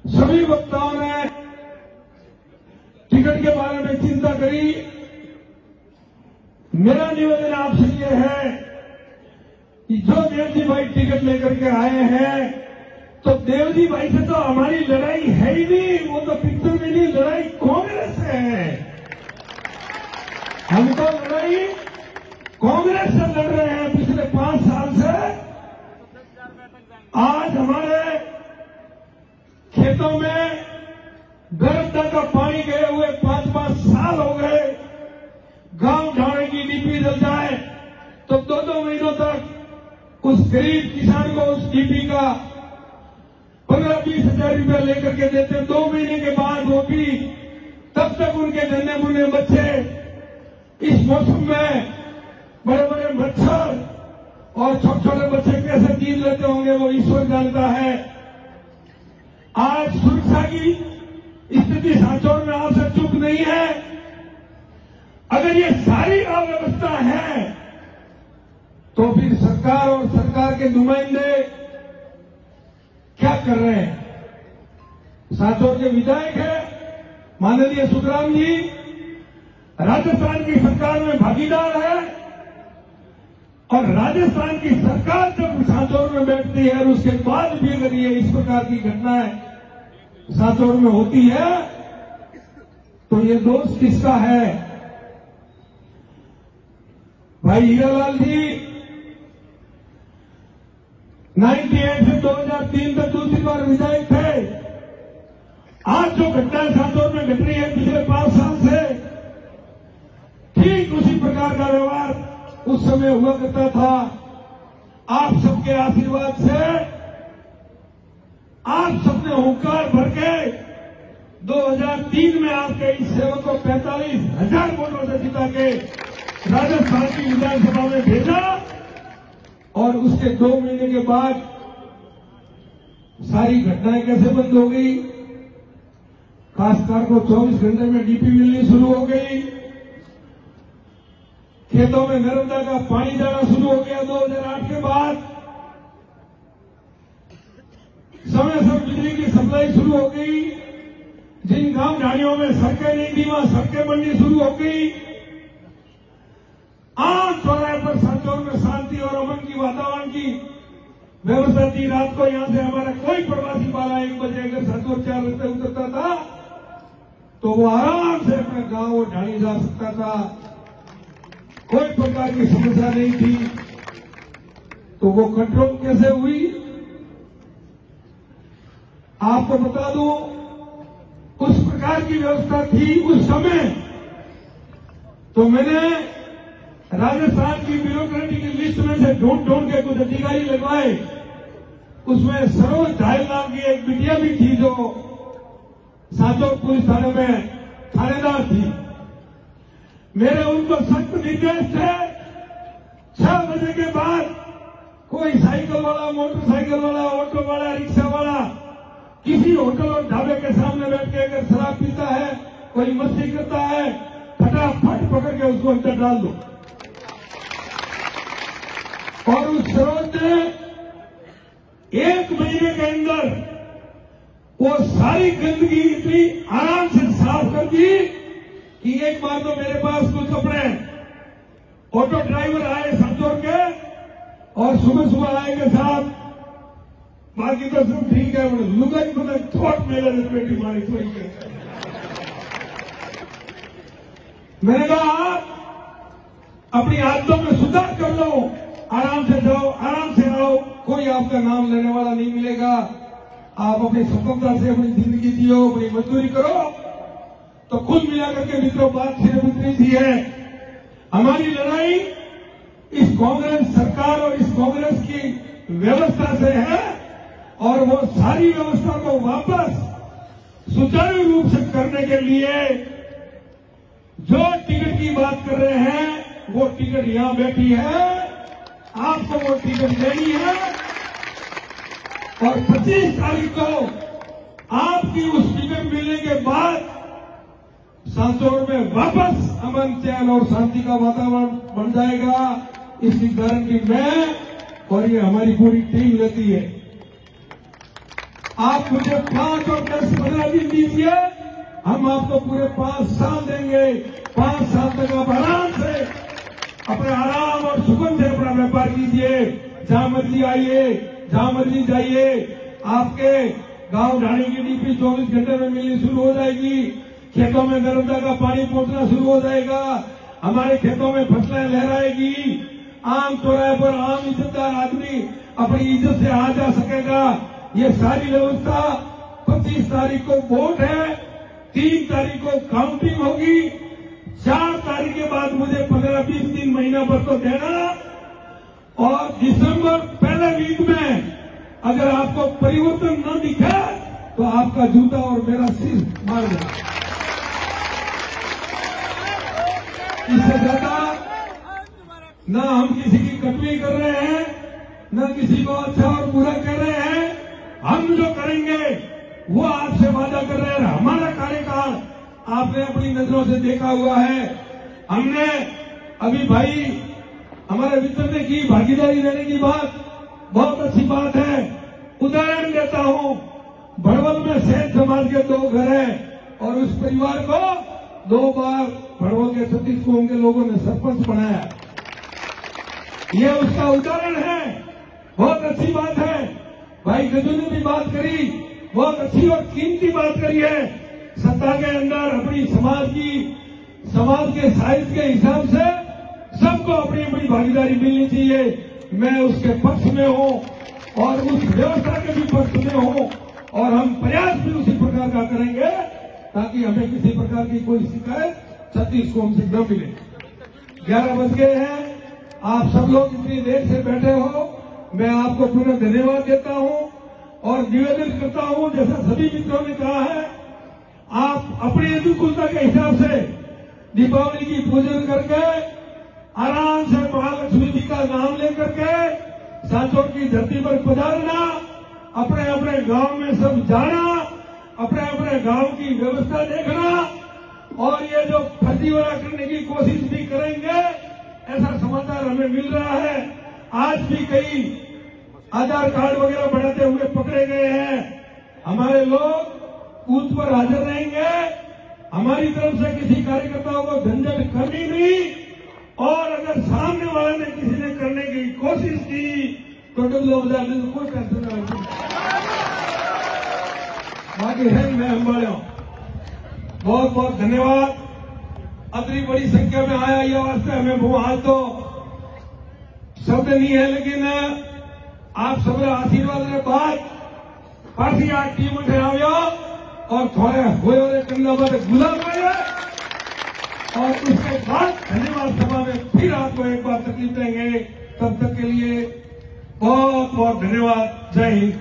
सभी वक्ताओं ने टिकट के बारे में चिंता करी। मेरा निवेदन आपसे ये है कि जो देवजी भाई टिकट लेकर के आए हैं, तो देवजी भाई से तो हमारी लड़ाई है ही नहीं, वो तो पिक्चर में नहीं, लड़ाई कांग्रेस से है। हम तो लड़ाई कांग्रेस से लड़ रहे हैं पिछले 5 साल से। आज हमारे खेतों में गर्दा का पानी गए हुए 5-5 साल हो गए। गांव ढाणे की डीपी जल जाए तो 2-2 महीनों तक उस गरीब किसान को उस डीपी का 15-20 हजार रुपया लेकर के देते। 2 महीने के बाद वो भी तब तक उनके नन्हे मुन्ने बच्चे इस मौसम में बड़े बड़े मच्छर और छोटे छोटे बच्चे कैसे जीत लेते होंगे वो ईश्वर जानता है। आज सुरक्षा की स्थिति सांचौर में आपसे चूक नहीं है। अगर ये सारी अव्यवस्था है तो फिर सरकार और सरकार के नुमाइंदे क्या कर रहे हैं? सांचौर के विधायक है माननीय सुखराम जी, राजस्थान की सरकार में भागीदार है, और राजस्थान की सरकार जब सांचौर में बैठती है और उसके बाद भी अगर ये इस प्रकार की घटनाएं सांचौर में होती है तो ये दोष किसका है? भाई हीरालाल जी 98 से 2003 तक दूसरी बार विधायक थे। आज जो घटनाएं सांचौर में घट रही है पिछले 5 साल से, ठीक उसी प्रकार का व्यवहार उस समय हुआ करता था। आप सबके आशीर्वाद से आप सबने हुंकार भर के 2003 में आपके इस सेवक को 45,000 वोटों से जिता के राजस्थान की विधानसभा में भेजा, और उसके 2 महीने के बाद सारी घटनाएं कैसे बंद हो गई? काश्तकार को 24 घंटे में डीपी मिलनी शुरू हो गई, खेतों में नर्मदा का पानी जाना शुरू हो गया 2008 के बाद, समय समय बिजली की सप्लाई शुरू हो गई, जिन गांव ढाणियों में सड़कें नहीं थी वहां सड़कें बननी शुरू हो गई। आम चौराहे पर सांचौर में शांति और अमन की वातावरण की व्यवस्था थी। रात को यहां से हमारा कोई प्रवासी वाला 1 बजे अगर सांचौर 4 बजे उतरता था तो वो आराम से अपने गांव और ढाणी जा सकता था, कोई प्रकार की समस्या नहीं थी। तो वो कंट्रोल कैसे हुई? आपको बता दूं, उस प्रकार की व्यवस्था थी उस समय। तो मैंने राजस्थान की ब्यूरोक्रेटिक लिस्ट में से ढूंढ के कुछ अधिकारी लगवाए। उसमें सरोज धायल नाम की एक बिटिया भी थी जो सांचौर पुलिस थाने में थानेदार थी। मेरे उनको सख्त निर्देश थे 6 बजे के बाद कोई साइकिल वाला, मोटरसाइकिल वाला, ऑटो वाला, रिक्शा वाला किसी होटल और ढाबे के सामने बैठ के अगर शराब पीता है, कोई मस्ती करता है, फटाफट पकड़ के उसको अंदर डाल दो। और उस सरोज ने 1 महीने के अंदर वो सारी गंदगी इतनी आराम से साफ कर दी कि एक बार तो मेरे पास कुछ अपने ऑटो ड्राइवर आए सांचौर के, और सुबह सुबह आए के साथ बाकी तो सब ठीक है, लुगाई मतलब थोट मेले बेटी मारी सोई के। मैंने कहा अपनी आदतों में सुधार कर लो, आराम से जाओ, आराम से आओ, कोई आपका नाम लेने वाला नहीं मिलेगा। आप अपनी स्वतंत्रता से अपनी जिंदगी जियो, अपनी मजदूरी करो। तो कुल मिलाकर के मित्रों बात सिर्फ इतनी सी है, हमारी लड़ाई इस कांग्रेस सरकार और इस कांग्रेस की व्यवस्था से है, और वो सारी व्यवस्था को वापस सुचारू रूप से करने के लिए जो टिकट की बात कर रहे हैं वो टिकट यहां बैठी है, आपको वो टिकट देनी है, और 25 तारीख को आपकी उस टिकट मिलने के बाद सांचौर में वापस अमन, चैन और शांति का वातावरण बन जाएगा। इसकी गारंटी मैं और ये हमारी पूरी टीम लेती है। आप मुझे 5 और 10, 15 दिन दीजिए, हम आपको पूरे 5 साल देंगे। 5 साल तक आप आराम से अपने आराम और सुकून से अपना व्यापार कीजिए। जहां मर्जी आइए, जहां मर्जी जाइए। आपके गांव ढाणी की डीपी 24 घंटे में मिलनी शुरू हो जाएगी। खेतों में नर्मदा का पानी पहुंचना शुरू हो जाएगा। हमारे खेतों में फसलें लहराएगी। आम चौराहे पर आम इज्जतदार आदमी अपनी इज्जत से आ जा सकेगा। ये सारी व्यवस्था 25 तारीख को वोट है, 3 तारीख को काउंटिंग होगी, 4 तारीख के बाद मुझे 15-20 दिन, महीना भर तो देना। और दिसंबर पहले वीक में अगर आपको परिवर्तन न दिखे तो आपका जूता और मेरा सिर मार देना। इससे ज्यादा न हम किसी की कटवी कर रहे हैं, न किसी को अच्छा और बुरा कह रहे हैं। हम जो करेंगे वो आपसे वादा कर रहे हैं। हमारा कार्यकाल आपने अपनी नजरों से देखा हुआ है। हमने अभी भाई हमारे मित्र ने की भागीदारी देने की बात, बहुत अच्छी बात है। उदाहरण देता हूं, भड़वल में सेठ समाज के 2 घर हैं और उस परिवार को 2 बार भड़वल के 36 गांव के लोगों ने सरपंच बनाया। ये उसका उदाहरण है। बहुत अच्छी बात है। भाई गजू ने भी बात करी, बहुत अच्छी और कीमती बात करी है। सत्ता के अंदर अपनी समाज के साइज के हिसाब से सबको अपनी अपनी भागीदारी मिलनी चाहिए। मैं उसके पक्ष में हूं और उस व्यवस्था के भी पक्ष में हूं और हम प्रयास भी उसी प्रकार का करेंगे ताकि हमें किसी प्रकार की कोई शिकायत 36 को हमसे न मिले। 11 बज गए हैं। आप सब लोग इतनी देर से बैठे हो, मैं आपको पुनः धन्यवाद देता हूं और निवेदन करता हूं, जैसा सभी मित्रों ने कहा है, आप अपनी अनुकूलता के हिसाब से दीपावली की पूजन करके आराम से महालक्ष्मी जी का नाम लेकर के सांचौर की धरती पर पधारना, अपने अपने गांव में सब जाना, अपने अपने गांव की व्यवस्था देखना और ये जो फर्जीवाड़ा करने की कोशिश भी करेंगे, ऐसा समाचार हमें मिल रहा है। आज भी कई आधार कार्ड वगैरह बनाते हुए पकड़े गए हैं। हमारे लोग बूथ पर हाजिर रहेंगे। हमारी तरफ से किसी कार्यकर्ताओं को झंझट करनी नहीं और अगर सामने वाले ने किसी ने करने की कोशिश की तो डल्लो बजाने से कोई टेंशन नहीं। बाकी है मैं संभाले हूं। बहुत बहुत धन्यवाद। अतरी बड़ी संख्या में आया ये वास्ते हमें वो आज तो शब्द नहीं है, लेकिन आप सब आशीर्वाद के बाद पासी आज टीम उठे आयो और थोड़े हुए कंधा पर गुलाम आए और उसके बाद धन्यवाद सभा में फिर आपको एक बार तकलीफ देंगे। तब तक के लिए बहुत बहुत धन्यवाद। जय हिंद।